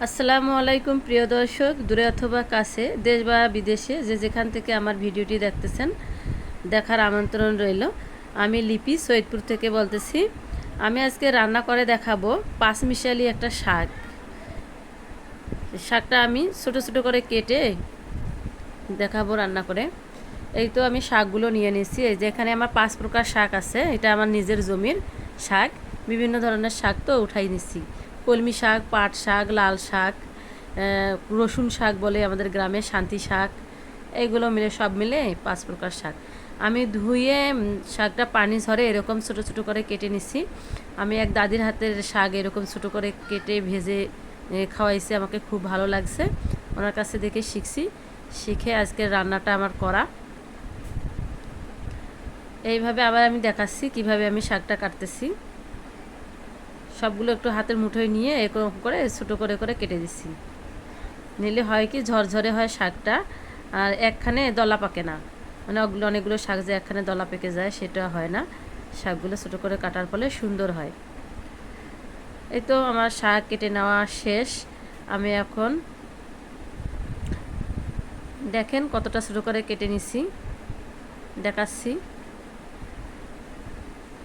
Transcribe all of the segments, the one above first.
আসসালামু আলাইকুম প্রিয় দর্শক, দূরে অথবা কাছে, দেশ বা বিদেশে যে যেখান থেকে আমার ভিডিওটি দেখতেছেন, দেখার আমন্ত্রণ রইল। আমি লিপি সৈয়দপুর থেকে বলতেছি। আমি আজকে রান্না করে দেখাবো পাঁচমিশালি একটা শাক। শাকটা আমি ছোট ছোট করে কেটে দেখাবো রান্না করে। এই তো আমি শাকগুলো নিয়ে নিয়েছি। এই যে এখানে আমার 5 প্রকার শাক আছে। এটা আমার নিজের জমির শাক। বিভিন্ন ধরনের শাক তো উঠাই নিচ্ছি। কলমি শাক, পাট শাক, লাল শাক, রসুন শাক বলে আমাদের গ্রামে, শান্তি শাক, এইগুলো মিলে সব মিলে 5 প্রকার শাক। আমি ধুয়ে শাকটা পানি ঝরে এরকম ছোট ছোট করে কেটে নিচ্ছি। আমি এক দাদির হাতের শাক এরকম ছোট করে কেটে ভেজে খাওয়াইছে, আমাকে খুব ভালো লাগছে। ওনার কাছে দেখে শিখছি, শিখে আজকের রান্নাটা আমার করা। এইভাবে আবার আমি দেখাচ্ছি কিভাবে আমি শাকটা কাটতেছি। সবগুলো একটু হাতের মুঠোয় নিয়ে এরকম করে ছোটো করে করে কেটে দিচ্ছি। নিলে হয় কি ঝরঝরে হয় শাকটা, আর একখানে দলা পাকে না। মানে অনেকগুলো শাক যে একখানে দলা পেকে যায় সেটা হয় না। শাকগুলো ছোটো করে কাটার ফলে সুন্দর হয়। এই তো আমার শাক কেটে নেওয়া শেষ। আমি এখন দেখেন কতটা ছোটো করে কেটে নিছি, দেখাচ্ছি।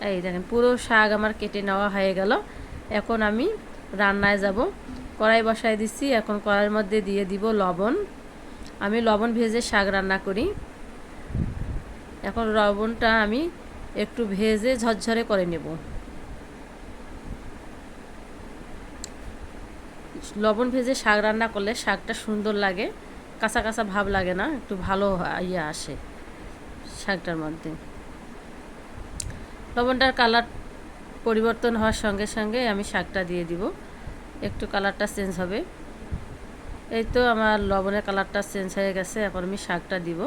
এই দেখেন পুরো শাক আমার কেটে নেওয়া হয়ে গেল। এখন আমি রান্নায় যাব। কড়াই বসায় দিচ্ছি। এখন কড়াইয়ের মধ্যে দিয়ে দিব লবণ। আমি লবণ ভেজে শাক রান্না করি। এখন লবণটা আমি একটু ভেজে ঝরঝরে করে নেব। লবণ ভেজে শাক রান্না করলে শাকটা সুন্দর লাগে, কাঁচা কাঁচা ভাব লাগে না, একটু ভালো ইয়ে আসে শাকটার মধ্যে। লবণটার কালার পরিবর্তন হওয়ার সঙ্গে সঙ্গে আমি শাকটা দিয়ে দিব। একটু কালারটা চেঞ্জ হবে। এই তো আমার লবণের কালারটা চেঞ্জ হয়ে গেছে। এখন আমি শাকটা দিব।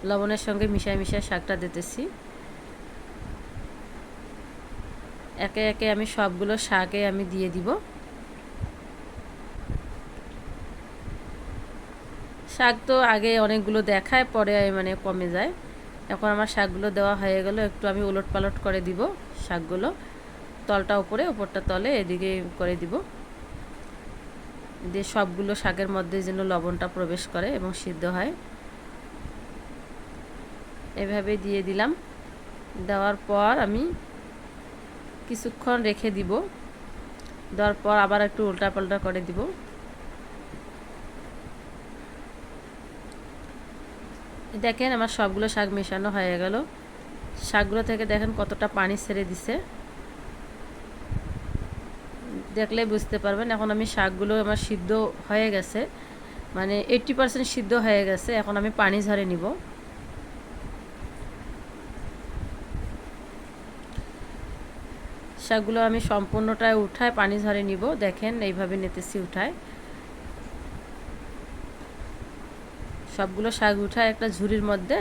লবণের সঙ্গে মিশাই মিশাই শাকটা দিতেছি। একে একে আমি সবগুলো শাকে আমি দিয়ে দিব। শাক তো আগে অনেকগুলো দেখায়, পরে মানে কমে যায়। এখন আমার শাকগুলো দেওয়া হয়ে গেল। একটু আমি উলট পালট করে দিব শাকগুলো। তলটা উপরে, উপরটা তলে, এদিকে করে দিব। দিয়ে সবগুলো শাকের মধ্যে যেন লবণটা প্রবেশ করে এবং সিদ্ধ হয়, এভাবে দিয়ে দিলাম। দেওয়ার পর আমি কিছুক্ষণ রেখে দিব। দেওয়ার পর আবার একটু উল্টা পাল্টা করে দিব। দেখেন আমার সবগুলো শাক মেশানো হয়ে গেল। শাকগুলো থেকে দেখেন কতটা পানি ছেড়ে দিছে, দেখলেই বুঝতে পারবেন। এখন আমি শাকগুলো আমার সিদ্ধ হয়ে গেছে, মানে 80% সিদ্ধ হয়ে গেছে। এখন আমি পানি ঝরে নিব। শাকগুলো আমি সম্পূর্ণটায় উঠায় পানি ঝরে নিব। দেখেন এইভাবে নিতেছি উঠায়। সবগুলো শাক উঠায় একটা ঝুড়ির মধ্যে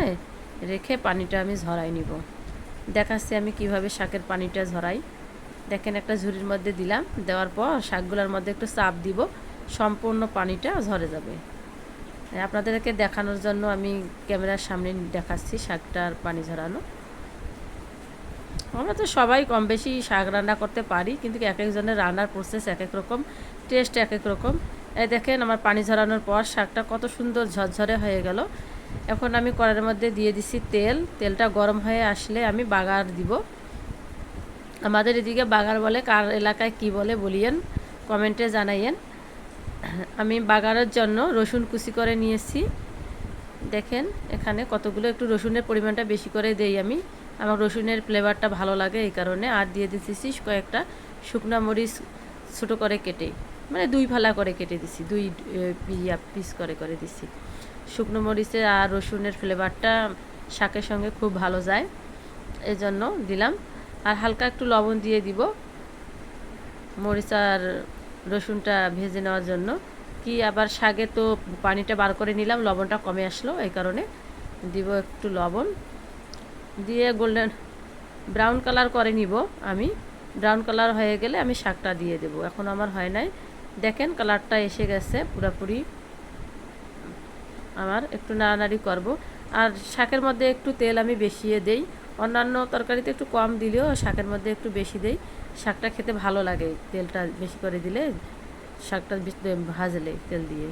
রেখে পানিটা আমি ঝরাই নিব। দেখাচ্ছি আমি কিভাবে শাকের পানিটা ঝরাই। দেখেন একটা ঝুড়ির মধ্যে দিলাম। দেওয়ার পর শাকগুলোর মধ্যে একটু চাপ দিব, সম্পূর্ণ পানিটা ঝরে যাবে। আপনাদেরকে দেখানোর জন্য আমি ক্যামেরার সামনে দেখাচ্ছি শাকটার পানি ঝরানো। আমরা তো সবাই কম বেশি শাক রান্না করতে পারি, কিন্তু এক একজনের রান্নার প্রসেস এক এক রকম, টেস্ট এক এক রকম। এই দেখেন আমার পানি ঝরানোর পর শাকটা কত সুন্দর ঝরঝরে হয়ে গেল। এখন আমি কড়াইয়ের মধ্যে দিয়ে দিছি তেল। তেলটা গরম হয়ে আসলে আমি বাগার দিব। আমাদের এদিকে বাগার বলে, কার এলাকায় কি বলে বলিয়েন, কমেন্টে জানাইয়েন। আমি বাগারের জন্য রসুন কুচি করে নিয়েছি। দেখেন এখানে কতগুলো, একটু রসুনের পরিমাণটা বেশি করে দেই আমি। আমার রসুনের ফ্লেভারটা ভালো লাগে এই কারণে। আর দিয়ে দিতেছি কয়েকটা শুকনো মরিচ ছোটো করে কেটে, মানে 2 ফালা করে কেটে দিছি, 2 পিস করে করে দিছি। শুকনো মরিচের আর রসুনের ফ্লেভারটা শাকের সঙ্গে খুব ভালো যায়, এই জন্য দিলাম। আর হালকা একটু লবণ দিয়ে দিব মরিচ আর রসুনটা ভেজে নেওয়ার জন্য। কি আবার শাকে তো পানিটা বার করে নিলাম, লবণটা কমে আসলো, এই কারণে দিব একটু লবণ দিয়ে গোল্ডেন ব্রাউন কালার করে নিব আমি। ব্রাউন কালার হয়ে গেলে আমি শাকটা দিয়ে দেব। এখন আমার হয় নাই, দেখেন কালারটা এসে গেছে পুরোপুরি। আমার একটু নাড়ানাড়ি করব। আর শাকের মধ্যে একটু তেল আমি বেশিয়ে দেই, অন্যান্য তরকারিতে একটু কম দিলেও শাকের মধ্যে একটু বেশি দেই। শাকটা খেতে ভালো লাগে তেলটা বেশি করে দিলে, শাকটা ভাজলে তেল দিয়ে।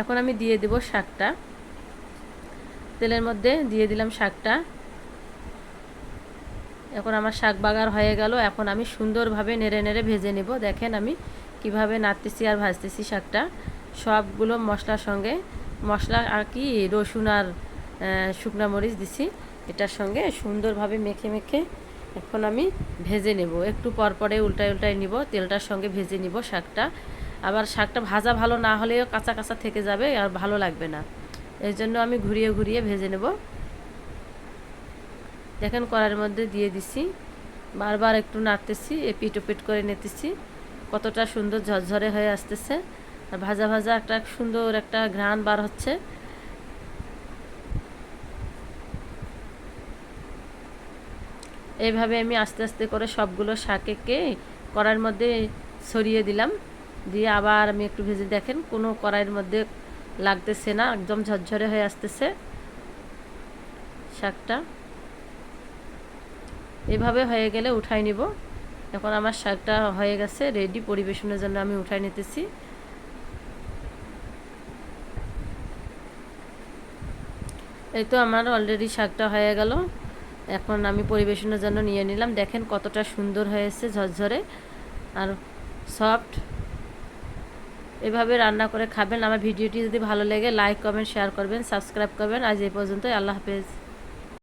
এখন আমি দিয়ে দেব শাকটা, তেলের মধ্যে দিয়ে দিলাম শাকটা। এখন আমার শাক বাগার হয়ে গেল। এখন আমি সুন্দরভাবে নেড়ে নেড়ে ভেজে নেব। দেখেন আমি কিভাবে নাড়তেছি আর ভাজতেছি শাকটা সবগুলো মশলার সঙ্গে। মশলা আর কি রসুন আর শুকনা মরিচ দিছি, এটার সঙ্গে সুন্দরভাবে মেখে মেখে এখন আমি ভেজে নেব। একটু পরপরে উল্টায় উল্টায় নিব, তেলটার সঙ্গে ভেজে নিব শাকটা। আবার শাকটা ভাজা ভালো না হলেও কাঁচা কাঁচা থেকে যাবে আর ভালো লাগবে না, এই জন্য আমি ঘুরিয়ে ঘুরিয়ে ভেজে নেব। দেখেন কড়াইয়ের মধ্যে দিয়ে দিছি, বারবার একটু নাড়তেছি, এপিট ওপিট করে নিতেছি। কতটা সুন্দর ঝরঝরে হয়ে আসতেছে আর ভাজা ভাজা একটা সুন্দর একটা ঘ্রাণ বার হচ্ছে। এইভাবে আমি আস্তে আস্তে করে সবগুলো শাককে কড়াইয়ের মধ্যে ছড়িয়ে দিলাম, দিয়ে আবার আমি একটু ভেজে। দেখেন কোনো কড়াইয়ের মধ্যে লাগতেছে না, একদম ঝরঝরে হয়ে আসতেছে শাকটা। এভাবে হয়ে গেলে উঠাই নিব। এখন আমার শাকটা হয়ে গেছে, রেডি পরিবেশনের জন্য আমি উঠাই নিতেছি। এই তো আমার অলরেডি শাকটা হয়ে গেল। এখন আমি পরিবেশনের জন্য নিয়ে নিলাম। দেখেন কতটা সুন্দর হয়েছে, ঝরঝরে আর সফট। এভাবে রান্না করে খাবেন। আমার ভিডিওটি যদি ভালো লাগে লাইক কমেন্ট শেয়ার করবেন, সাবস্ক্রাইব করবেন। আজ এই পর্যন্তই, আল্লাহ হাফেজ।